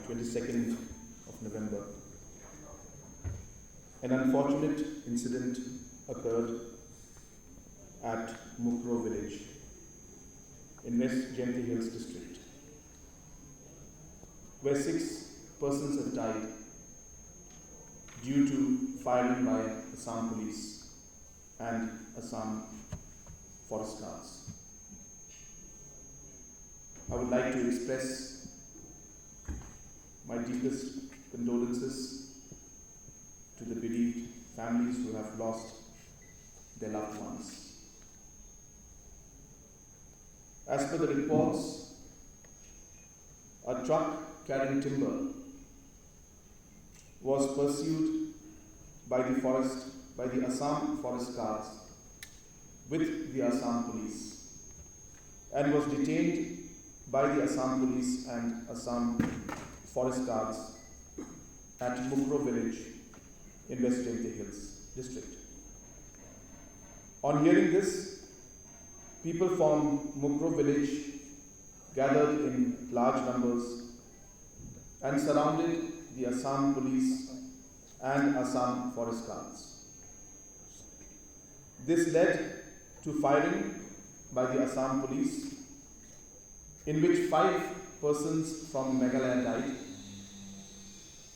22nd of November, an unfortunate incident occurred at Mukroh village in West Jayanthe Hills district, where 6 persons have died due to firing by Assam police and Assam forest guards. I would like to express my deepest condolences to the bereaved families who have lost their loved ones. As per the reports, a truck carrying timber was pursued by the Assam forest guards with the Assam police and was detained by the Assam police and Assam forest guards at Mukroh village in West Jayanthe Hills district. On hearing this, people from Mukroh village gathered in large numbers and surrounded the Assam police and Assam forest guards. This led to firing by the Assam police, in which 5 persons from Meghalaya died.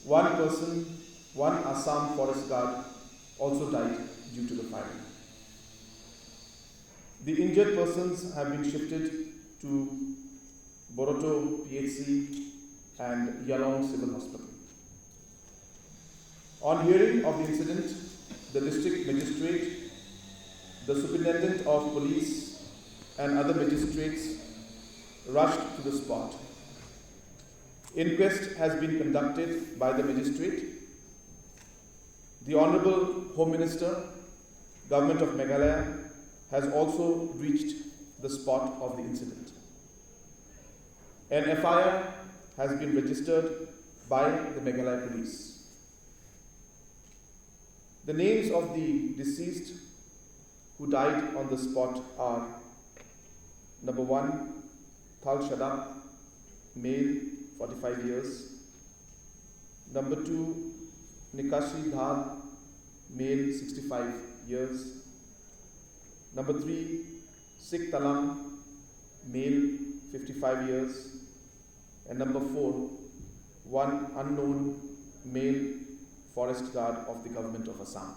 1 Assam forest guard also died due to the firing. The injured persons have been shifted to Boroto PHC and Yalong Civil Hospital. On hearing of the incident, the district magistrate, the superintendent of police and other magistrates rushed to the spot. Inquest has been conducted by the magistrate. The Honorable Home Minister, Government of Meghalaya, has also reached the spot of the incident. An FIR has been registered by the Meghalaya police. The names of the deceased who died on the spot are: number 1, Thal Shadap, male, 45 years. Number 2, Nikashi Dhar, male, 65 years. Number 3, Sikh Talam, male, 55 years. And number 4, one unknown male forest guard of the government of Assam.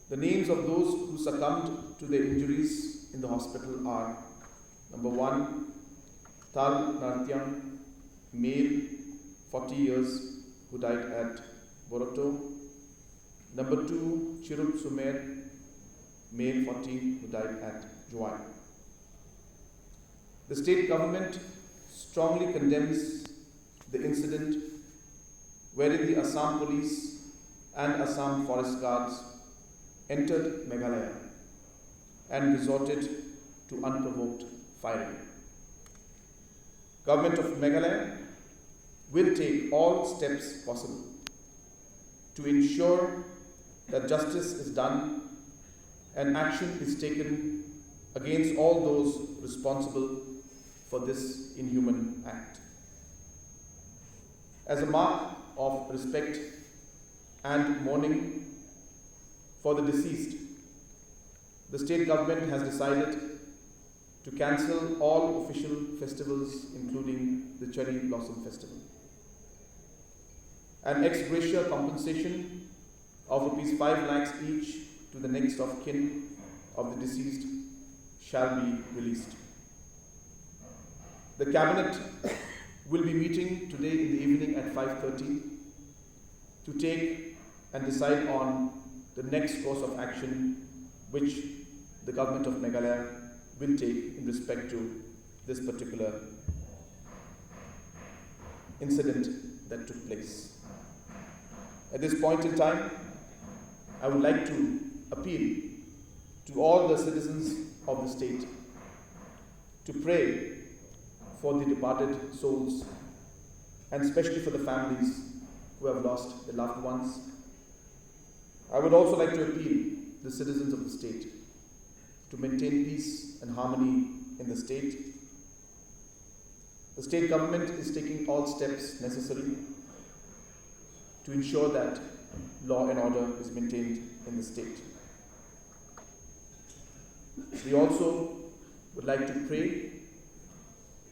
The names of those who succumbed to their injuries in the hospital are: number 1, Tal Nartyam, male, 40 years, who died at Boroto. Number 2, Chirup Sumer, male, 40, who died at Joy. The state government strongly condemns the incident wherein the Assam police and Assam forest guards entered Meghalaya and resorted to unprovoked firing. Government of Meghalaya will take all steps possible to ensure that justice is done and action is taken against all those responsible for this inhuman act. As a mark of respect and mourning for the deceased, the state government has decided to cancel all official festivals, including the Cherry Blossom Festival. An ex gratia compensation of Rs 5 lakhs each to the next of kin of the deceased shall be released. The Cabinet will be meeting today in the evening at 5:30 to take and decide on the next course of action which the Government of Meghalaya will take in respect to this particular incident that took place. At this point in time, I would like to appeal to all the citizens of the state to pray for the departed souls, and especially for the families who have lost their loved ones. I would also like to appeal to the citizens of the state to maintain peace and harmony in the state, The state government is taking all steps necessary to ensure that law and order is maintained in the state. We also would like to pray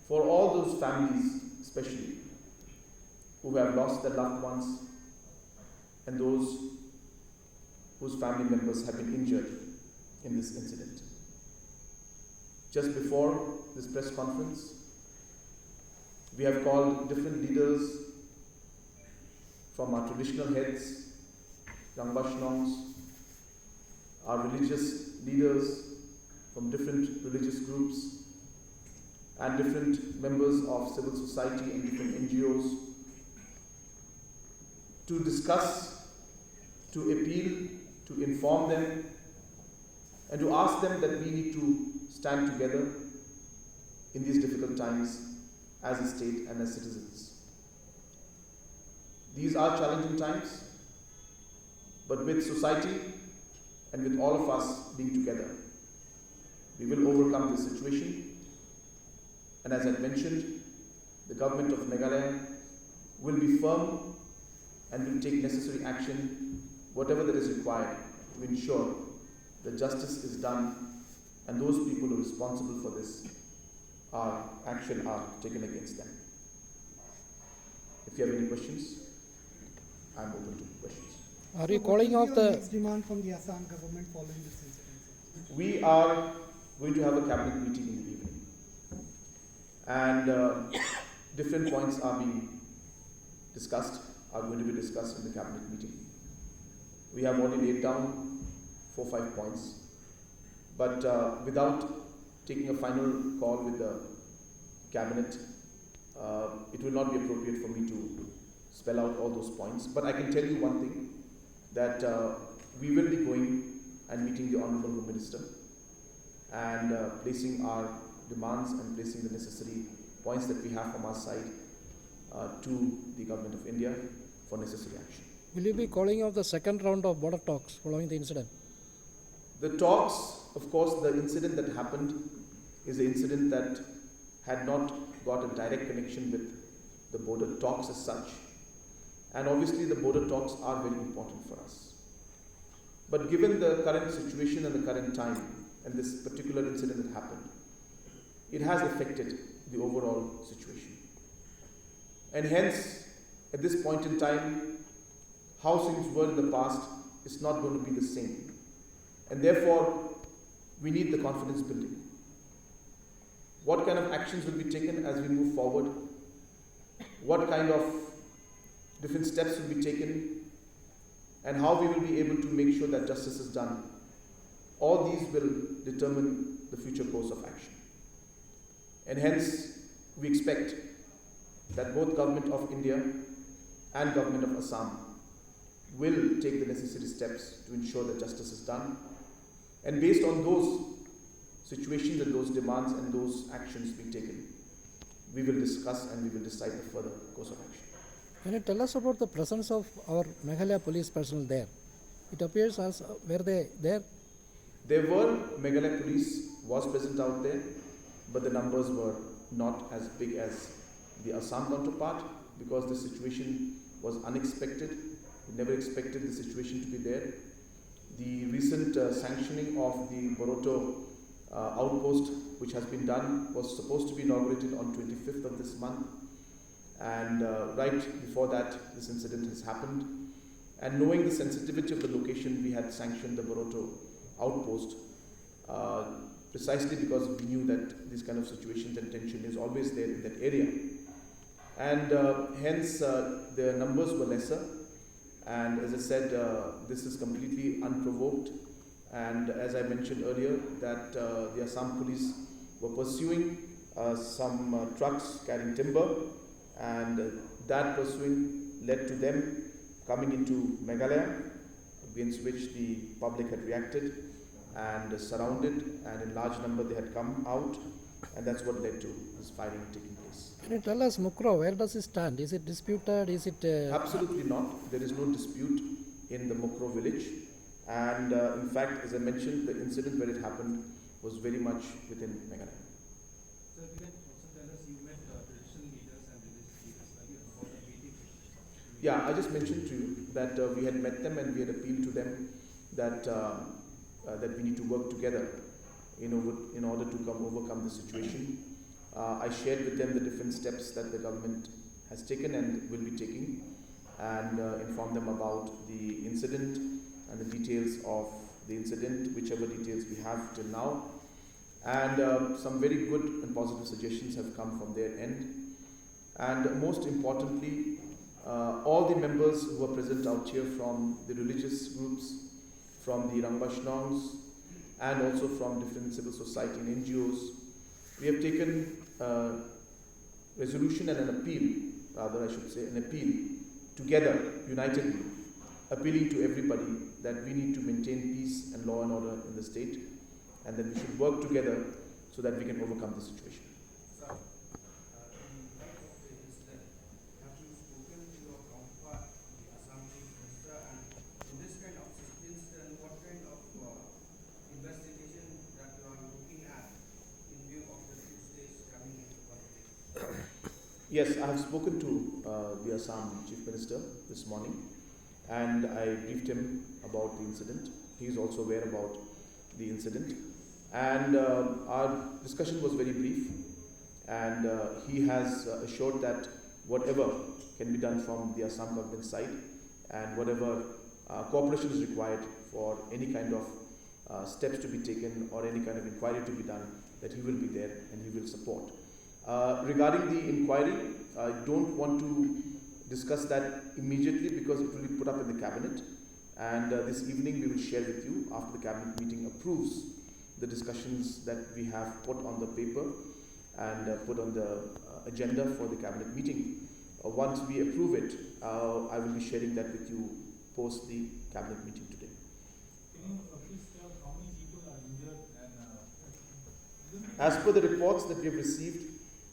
for all those families, especially, who have lost their loved ones and those whose family members have been injured in this incident. Just before this press conference, we have called different leaders from our traditional heads, young Vaishnavas, our religious leaders from different religious groups, and different members of civil society and different NGOs to discuss, to appeal, to inform them, and to ask them that we need to stand together in these difficult times as a state and as citizens. These are challenging times, but with society and with all of us being together, we will overcome this situation. And as I mentioned, the government of Meghalaya will be firm and will take necessary action, whatever that is required, to ensure that justice is done and those people who are responsible for this action are taken against them. If you have any questions, I am open to questions. Are you calling off the next demand from the Assam government following this incident? We are going to have a cabinet meeting in the evening, and different points are going to be discussed in the cabinet meeting. We have already laid down 4 or 5 points, but without taking a final call with the cabinet, it will not be appropriate for me to spell out all those points. But I can tell you one thing, that we will be going and meeting the Honourable Home Minister and placing our demands and placing the necessary points that we have from our side to the Government of India for necessary action. Will you be calling off the second round of border talks following the incident? The talks, of course, the incident that happened is an incident that had not got a direct connection with the border talks as such. And obviously the border talks are very important for us. But given the current situation and the current time and this particular incident that happened, it has affected the overall situation. And hence, at this point in time, how things were in the past is not going to be the same. And therefore, we need the confidence building. What kind of actions will be taken as we move forward? What kind of different steps will be taken? And how we will be able to make sure that justice is done? All these will determine the future course of action. And hence, we expect that both Government of India and Government of Assam will take the necessary steps to ensure that justice is done. And based on those situations and those demands and those actions being taken, we will discuss and we will decide the further course of action. Can you tell us about the presence of our Meghalaya police personnel there? It appears as were they there? There were Meghalaya police was present out there, but the numbers were not as big as the Assam counterpart because the situation was unexpected. We never expected the situation to be there. The recent sanctioning of the Boroto outpost, which has been done, was supposed to be inaugurated on 25th of this month. And right before that, this incident has happened. And knowing the sensitivity of the location, we had sanctioned the Boroto outpost precisely because we knew that these kind of situations and tension is always there in that area. And hence, the numbers were lesser. And as I said, this is completely unprovoked. And as I mentioned earlier, that the Assam police were pursuing some trucks carrying timber, and that pursuing led to them coming into Meghalaya, against which the public had reacted and surrounded, and in large number they had come out, and that's what led to this firing taking place. Can you tell us, Mukroh, where does it stand? Is it disputed? Is it... Absolutely not. There is no dispute in the Mukroh village. And in fact, as I mentioned, the incident where it happened was very much within Meghalaya. So if you can also tell us, you met traditional Yeah, I just mentioned to you that we had met them and we had appealed to them that that we need to work together in order to overcome the situation. I shared with them the different steps that the government has taken and will be taking, and informed them about the incident and the details of the incident, whichever details we have till now. And some very good and positive suggestions have come from their end. And most importantly, all the members who are present out here from the religious groups, from the Rambashnongs, and also from different civil society and NGOs, we have taken a resolution and an appeal, rather I should say, an appeal together, unitedly, appealing to everybody that we need to maintain peace and law and order in the state, and that we should work together so that we can overcome the situation. Yes, I have spoken to the Assam Chief Minister this morning, and I briefed him about the incident. He is also aware about the incident, and our discussion was very brief, and he has assured that whatever can be done from the Assam government side and whatever cooperation is required for any kind of steps to be taken or any kind of inquiry to be done, that he will be there and he will support. Regarding the inquiry, I don't want to discuss that immediately because it will be put up in the cabinet, and this evening we will share with you after the cabinet meeting approves the discussions that we have put on the paper and put on the agenda for the cabinet meeting. Once we approve it, I will be sharing that with you post the cabinet meeting today. Can you please tell how many people are injured and as per the reports that we have received,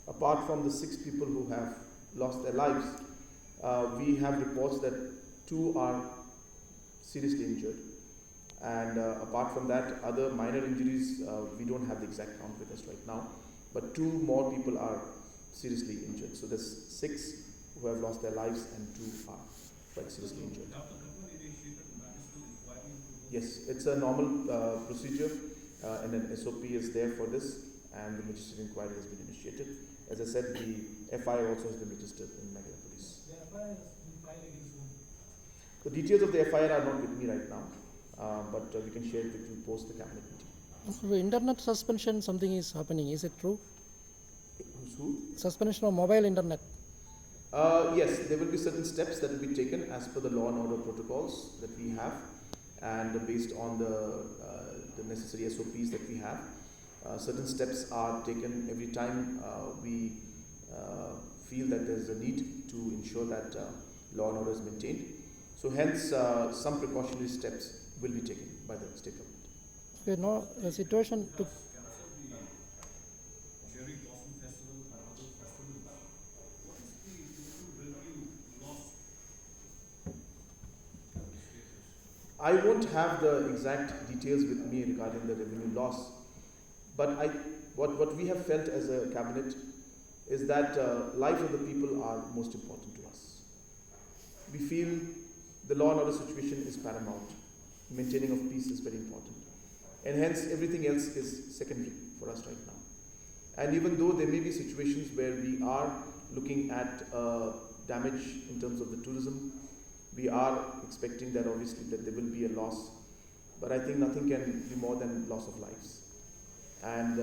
apart from the 6 people who have lost their lives, we have reports that 2 are seriously injured, and apart from that, other minor injuries, we don't have the exact count with us right now, but 2 more people are seriously injured. So there's 6 who have lost their lives and 2 are quite seriously injured. Yes, it's a normal procedure, and an SOP is there for this, and the magistrate inquiry has been initiated. As I said, the FIR also has been registered in Meghalaya Police. the FIR has been filed against whom? The details of the FIR are not with me right now, but we can share it with you post the cabinet meeting. The internet suspension, something is happening. Is it true? Who? Suspension of mobile internet. Yes, there will be certain steps that will be taken as per the law and order protocols that we have, and based on the necessary SOPs that we have. Certain steps are taken every time we feel that there is a need to ensure that law and order is maintained. So hence, some precautionary steps will be taken by the state government. Okay, no, the situation took. I won't have the exact details with me regarding the revenue loss, but what we have felt as a cabinet is that life of the people are most important to us. We feel the law and order situation is paramount. Maintaining of peace is very important, and hence everything else is secondary for us right now. And even though there may be situations where we are looking at damage in terms of the tourism, we are expecting that obviously that there will be a loss, but I think nothing can be more than loss of lives. And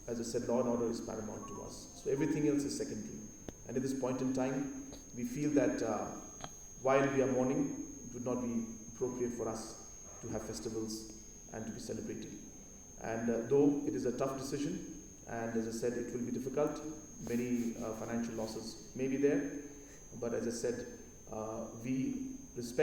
as I said, law and order is paramount to us. So everything else is secondary. And at this point in time, we feel that while we are mourning, it would not be appropriate for us to have festivals and to be celebrated. And though it is a tough decision, and as I said, it will be difficult, many financial losses may be there, but as I said, we respect